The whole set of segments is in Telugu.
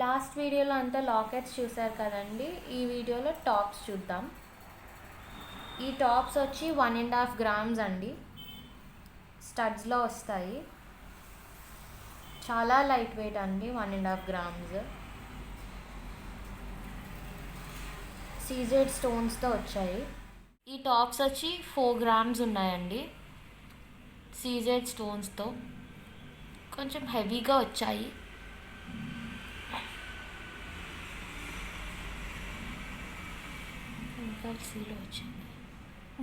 లాస్ట్ వీడియోలో అంతా లాకెట్స్ చూసారు కదండి. ఈ వీడియోలో టాప్స్ చూద్దాం. ఈ టాప్స్ వచ్చి 1.5 grams అండి. స్టడ్స్లో వస్తాయి. చాలా లైట్ వెయిట్ అండి. 1.5 grams. సీజెడ్ స్టోన్స్తో వచ్చాయి. ఈ టాప్స్ వచ్చి 4 grams ఉన్నాయండి. సీజెడ్ స్టోన్స్తో కొంచెం హెవీగా వచ్చాయి. సీలో వచ్చింది.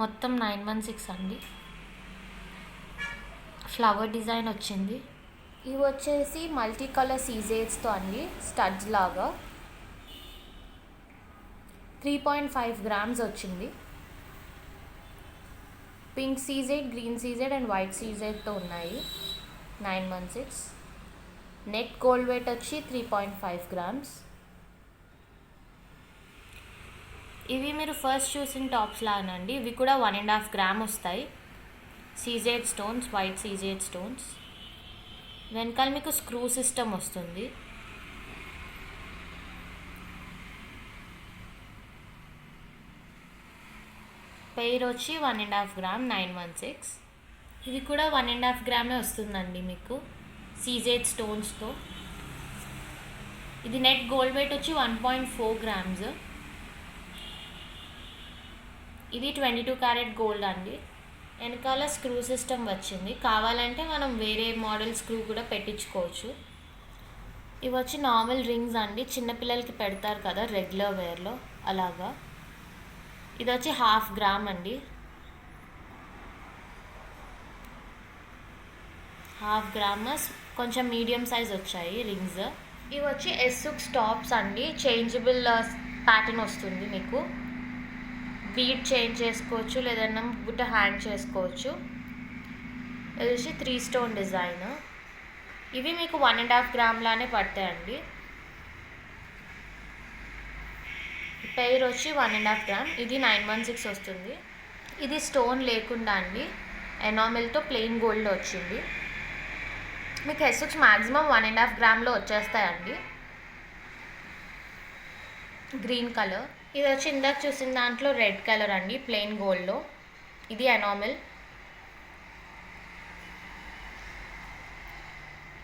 మొత్తం 916 అండి. ఫ్లవర్ డిజైన్ వచ్చింది. ఇవి వచ్చేసి మల్టీ కలర్ సీజెడ్స్తో అండి. స్టడ్స్ లాగా 3.5 grams వచ్చింది. Pink CZ, green CZ and white సీజెడ్తో ఉన్నాయి. 916. నెట్ గోల్డ్ వెయిట్ వచ్చి 3.5 grams. ఇవి మీరు ఫస్ట్ చూసిన టాప్స్ లాగానండి. ఇవి కూడా 1.5 gram వస్తాయి. CZ stones, white CZ stones. వెనకాల మీకు స్క్రూ సిస్టమ్ వస్తుంది. పెయిర్ వచ్చి 1.5 gram 916. ఇది కూడా 1.5 grams వస్తుందండి మీకు సీజెడ్ స్టోన్స్తో. ఇది నెట్ గోల్డ్ వెయిట్ వచ్చి 1.4 grams. ఇది 22 karat గోల్డ్ అండి. వెనకాల స్క్రూ సిస్టమ్ వచ్చింది. కావాలంటే మనం వేరే మోడల్ స్క్రూ కూడా పెట్టించుకోవచ్చు. ఇవి వచ్చి నార్మల్ రింగ్స్ అండి. చిన్నపిల్లలకి పెడతారు కదా రెగ్యులర్ వేర్లో, అలాగా. ఇది వచ్చి 1/2 gram అండి. 1/2 gram కొంచెం మీడియం సైజ్ వచ్చాయి రింగ్స్. ఇవి వచ్చి ఎస్సుక్ టాప్స్ అండి. చేంజబుల్ ప్యాటర్న్ వస్తుంది మీకు. బీడ్ చేంజ్ చేసుకోవచ్చు, లేదన్నా బుట్ట హ్యాంగ్ చేసుకోవచ్చు. ఇది వచ్చి 3 stone డిజైన్. ఇవి మీకు 1.5 gram లానే పడతాయండి. పెయిర్ వచ్చి 1.5 gram. ఇది 916 వస్తుంది. ఇది స్టోన్ లేకుండా అండి. ఎనామిల్తో ప్లెయిన్ గోల్డ్లో వచ్చింది. మీకు ఎస్సుక్స్ మ్యాక్సిమం 1.5 gramలో వచ్చేస్తాయండి. Green colour. ఇది వచ్చి ఇందాక చూసిన దాంట్లో రెడ్ కలర్ అండి, ప్లెయిన్ గోల్డ్లో. ఇది ఎనామిల్.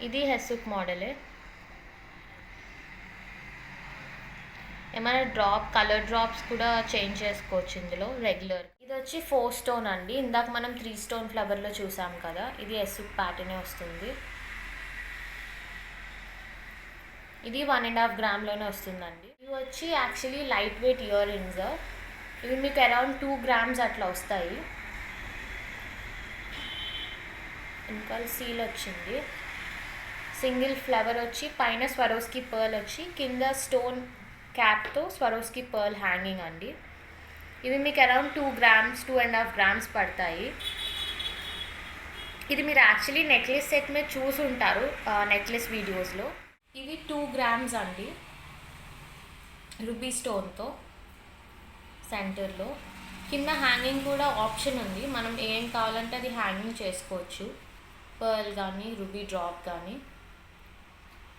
ఇది హెస్సుక్ మోడలే. ఏమైనా కలర్ డ్రాప్స్ కూడా చేంజ్ చేసుకోవచ్చు ఇందులో రెగ్యులర్. ఇది వచ్చి 4 stone అండి. ఇందాక మనం 3 stone ఫ్లవర్లో చూసాం కదా, ఇది ఎస్సుక్ ప్యాటర్నే వస్తుంది. ఇది 1.5 gramలోనే వస్తుందండి. ఇవి వచ్చి actually light weight ear rings. ఇవి మీకు అరౌండ్ 2 grams అట్లా వస్తాయి. ఇంకా సీల్ వచ్చింది. సింగిల్ ఫ్లవర్ వచ్చి పైన స్వరోస్కి పర్ల్ వచ్చి కింద స్టోన్ క్యాప్తో స్వరోస్కి పర్ల్ హ్యాంగింగ్ అండి. ఇవి మీకు అరౌండ్ 2 grams 2.5 grams పడతాయి. ఇది మీరు యాక్చువల్లీ నెక్లెస్ సెట్ మీద చూసి ఉంటారు నెక్లెస్ వీడియోస్లో. ఇవి 2 grams అండి. రూబీ స్టోన్తో సెంటర్లో. కింద హ్యాంగింగ్ కూడా ఆప్షన్ ఉంది. మనం ఏం కావాలంటే అది హ్యాంగింగ్ చేసుకోవచ్చు. పర్ల్ కానీ రూబీ డ్రాప్ కానీ.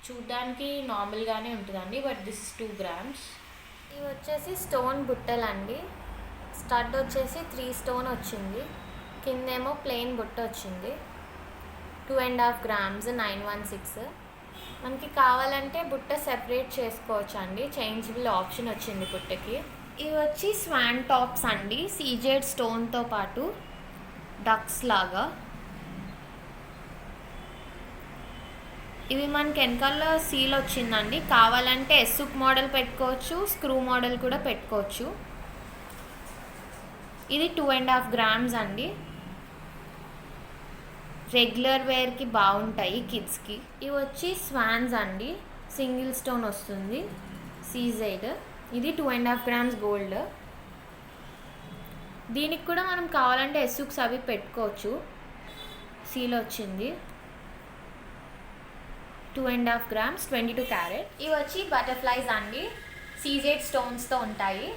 చూడ్డానికి నార్మల్గానే ఉంటుందండి, బట్ దిస్ ఇస్ 2 grams. ఇవి వచ్చేసి స్టోన్ బుట్టలండి. స్టడ్ వచ్చేసి 3 stone వచ్చింది. కిందేమో ప్లెయిన్ బుట్ట వచ్చింది. 2.5 grams 916. మనకి కావాలంటే బుట్ట సెపరేట్ చేసుకోవచ్చు అండి. చేంజబుల్ ఆప్షన్ వచ్చింది బుట్టకి. ఇవి వచ్చి స్వాన్ టాప్స్ అండి. సీజెడ్ స్టోన్తో పాటు డక్స్ లాగా. ఇవి మనకి వెనకాల సీల్ వచ్చిందండి. కావాలంటే ఎస్సుక్ మోడల్ పెట్టుకోవచ్చు, స్క్రూ మోడల్ కూడా పెట్టుకోవచ్చు. ఇది 2.5 grams అండి. రెగ్యులర్ వేర్కి బాగుంటాయి కిడ్స్కి. ఇవి వచ్చి స్వాన్స్ అండి. సింగిల్ స్టోన్ వస్తుంది సీజెడ్. ఇది 2.5 grams గోల్డ్. దీనికి కూడా మనం కావాలంటే ఎస్సుక్స్ అవి పెట్టుకోవచ్చు. సీల్ వచ్చింది. 2.5 grams 22 karat. ఇవి వచ్చి బటర్ఫ్లైస్ అండి. సీజెడ్ స్టోన్స్తో ఉంటాయి.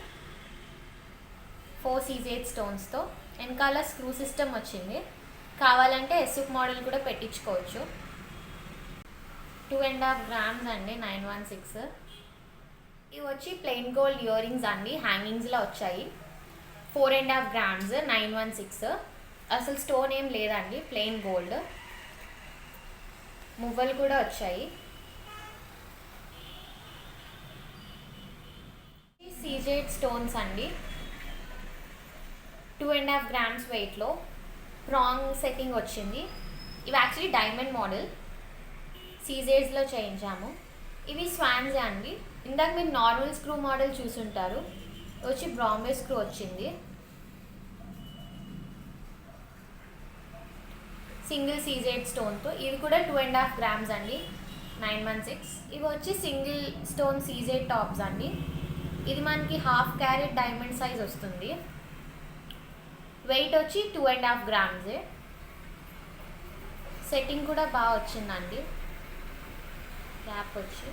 4 సీజెడ్ స్టోన్స్తో. వెనకాల స్క్రూ సిస్టమ్ వచ్చింది. కావాలంటే ఎస్సుక్ మోడల్ కూడా పెట్టించుకోవచ్చు. 2.5 grams అండి 916. ఇవి వచ్చి ప్లెయిన్ గోల్డ్ ఇయర్ రింగ్స్ అండి, హ్యాంగింగ్స్లో వచ్చాయి. 4.5 grams 916. అసలు స్టోన్ ఏం లేదండి, ప్లెయిన్ గోల్డ్. మువ్వలు కూడా వచ్చాయి. సీజెడ్ స్టోన్స్ అండి, 2.5 grams వెయిట్లో ప్రాంగ్ సెట్టింగ్ వచ్చింది. ఇవి యాక్చువల్లీ డైమండ్ మోడల్, సీజెడ్స్లో చేయించాము. ఇవి స్వాన్సే అండి. ఇందాక మీరు నార్మల్ స్క్రూ మోడల్ చూసుంటారు, వచ్చి బాంబే స్క్రూ వచ్చింది. సింగిల్ సీజెడ్ స్టోన్తో. ఇవి కూడా 2.5 grams అండి 916. ఇవి వచ్చి సింగిల్ స్టోన్ సీజెడ్ టాప్స్ అండి. ఇది మనకి 1/2 carat డైమండ్ సైజ్ వస్తుంది. వెయిట్ వచ్చి 2.5 grams. సెట్టింగ్ కూడా బాగా వచ్చిందండి. క్యాప్ వచ్చి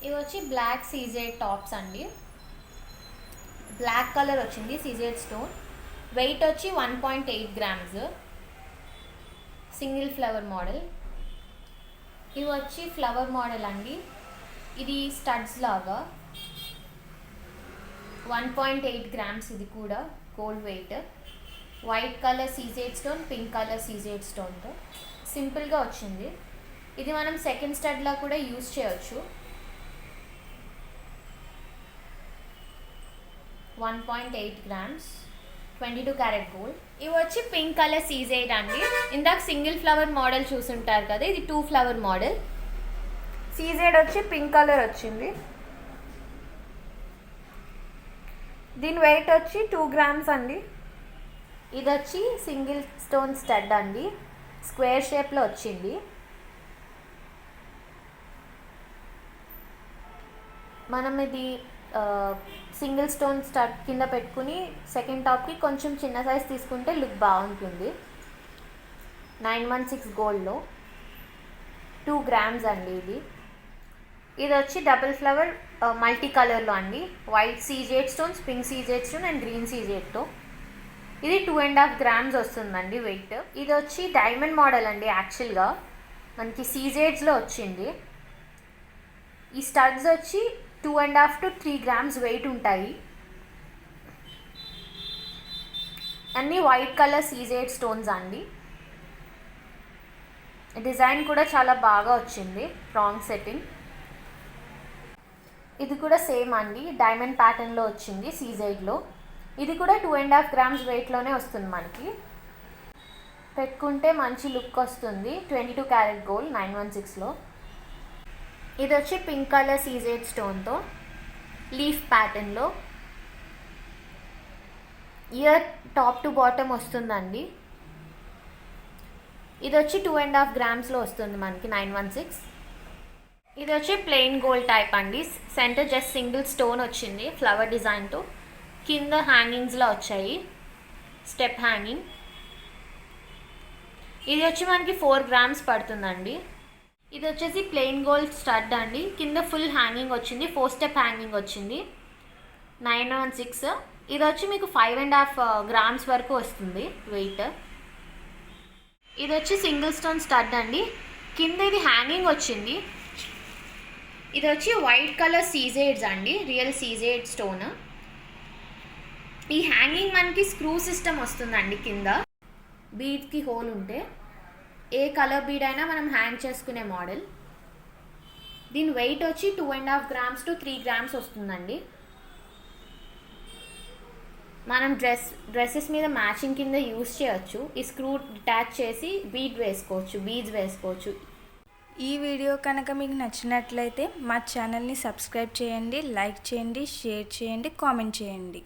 ఇవి వచ్చి బ్లాక్ సీజెడ్ టాప్స్ అండి. బ్లాక్ కలర్ వచ్చింది సీజెడ్ స్టోన్. వెయిట్ వచ్చి 1.8 grams. Single flower model. ఇవి వచ్చి ఫ్లవర్ మోడల్ అండి. ఇది స్టడ్స్ లాగా 1.8 grams. ఇది కూడా gold weight. White colour CZ stone, pink colour CZ స్టోన్తో సింపుల్గా వచ్చింది. ఇది మనం సెకండ్ స్టడ్లా కూడా యూజ్ చేయొచ్చు. 1.8 grams 22 carat గోల్డ్. ఇవి వచ్చి పింక్ కలర్ సీజెడ్ అండి. ఇందాక సింగిల్ ఫ్లవర్ మోడల్ చూసుంటారు కదా, ఇది 2 flower మోడల్. సీజెడ్ వచ్చి పింక్ కలర్ వచ్చింది. దీని వెయిట్ వచ్చి 2 grams అండి. ఇది వచ్చి సింగిల్ స్టోన్ స్టడ్ అండి, స్క్వేర్ షేప్లో వచ్చింది. మనం ఇది సింగిల్ స్టోన్ స్టడ్ కింద పెట్టుకుని సెకండ్ టాప్కి కొంచెం చిన్న సైజ్ తీసుకుంటే లుక్ బాగుంటుంది. 916 గోల్డ్లో 2 grams అండి. ఇది వచ్చి డబుల్ ఫ్లవర్ మల్టీ కలర్లో అండి. White CZ stones, pink CZ stone and green సీజెడ్తో. ఇది 2.5 grams వస్తుందండి వెయిట్. ఇది వచ్చి డైమండ్ మోడల్ అండి. యాక్చువల్గా మనకి సీజెడ్స్లో వచ్చింది. ఈ స్టడ్స్ వచ్చి 2.5 to 3 grams వెయిట్ ఉంటాయి. అన్నీ వైట్ కలర్ సీజెడ్ స్టోన్స్ అండి. డిజైన్ కూడా చాలా బాగా వచ్చింది, ప్రాంగ్ సెట్టింగ్. ఇది కూడా సేమ్ అండి, డైమండ్ ప్యాటర్న్లో వచ్చింది సీజెడ్లో. ఇది కూడా 2.5 grams వెయిట్లోనే వస్తుంది మనకి. పెట్టుకుంటే మంచి లుక్ వస్తుంది. 22 carat గోల్డ్ 916లో. ఇది వచ్చి పింక్ కలర్ సీజెడ్ స్టోన్తో లీఫ్ ప్యాటర్న్లో. ఇయర్ టాప్ టు బాటమ్ వస్తుందండి. ఇది వచ్చి 2.5 gramsలో వస్తుంది మనకి 916. ఇది వచ్చి ప్లెయిన్ గోల్డ్ టైప్ అండి. సెంటర్ జస్ట్ సింగిల్ స్టోన్ వచ్చింది ఫ్లవర్ డిజైన్తో. కింద హ్యాంగింగ్స్లో వచ్చాయి, స్టెప్ హ్యాంగింగ్. ఇది వచ్చి మనకి 4 grams పడుతుందండి. ఇది వచ్చేసి ప్లెయిన్ గోల్డ్ స్టడ్ అండి. కింద ఫుల్ హ్యాంగింగ్ వచ్చింది, 4 step హ్యాంగింగ్ వచ్చింది. 916. ఇది వచ్చి మీకు 5.5 grams వరకు వస్తుంది వెయిట్. ఇది వచ్చి సింగిల్ స్టోన్ స్టడ్ అండి. కింద ఇది హ్యాంగింగ్ వచ్చింది. ఇది వచ్చి వైట్ కలర్ సీజెడ్స్ అండి, రియల్ సీజెడ్ స్టోన్. ఈ హ్యాంగింగ్ మనకి స్క్రూ సిస్టమ్ వస్తుందండి. కింద బీడ్కి హోల్ ఉంటే ఏ కలర్ బీడ్ అయినా మనం హ్యాంగ్ చేసుకునే మోడల్. దీని వెయిట్ వచ్చి 2.5 grams to 3 grams వస్తుందండి. మనం డ్రెస్సెస్ మీద మ్యాచింగ్ కింద యూస్ చేయొచ్చు. ఈ స్క్రూ అటాచ్ చేసి బీడ్స్ వేసుకోవచ్చు. ఈ వీడియో కనుక మీకు నచ్చినట్లయితే మా ఛానల్ని సబ్స్క్రైబ్ చేయండి, లైక్ చేయండి, షేర్ చేయండి, కామెంట్ చేయండి.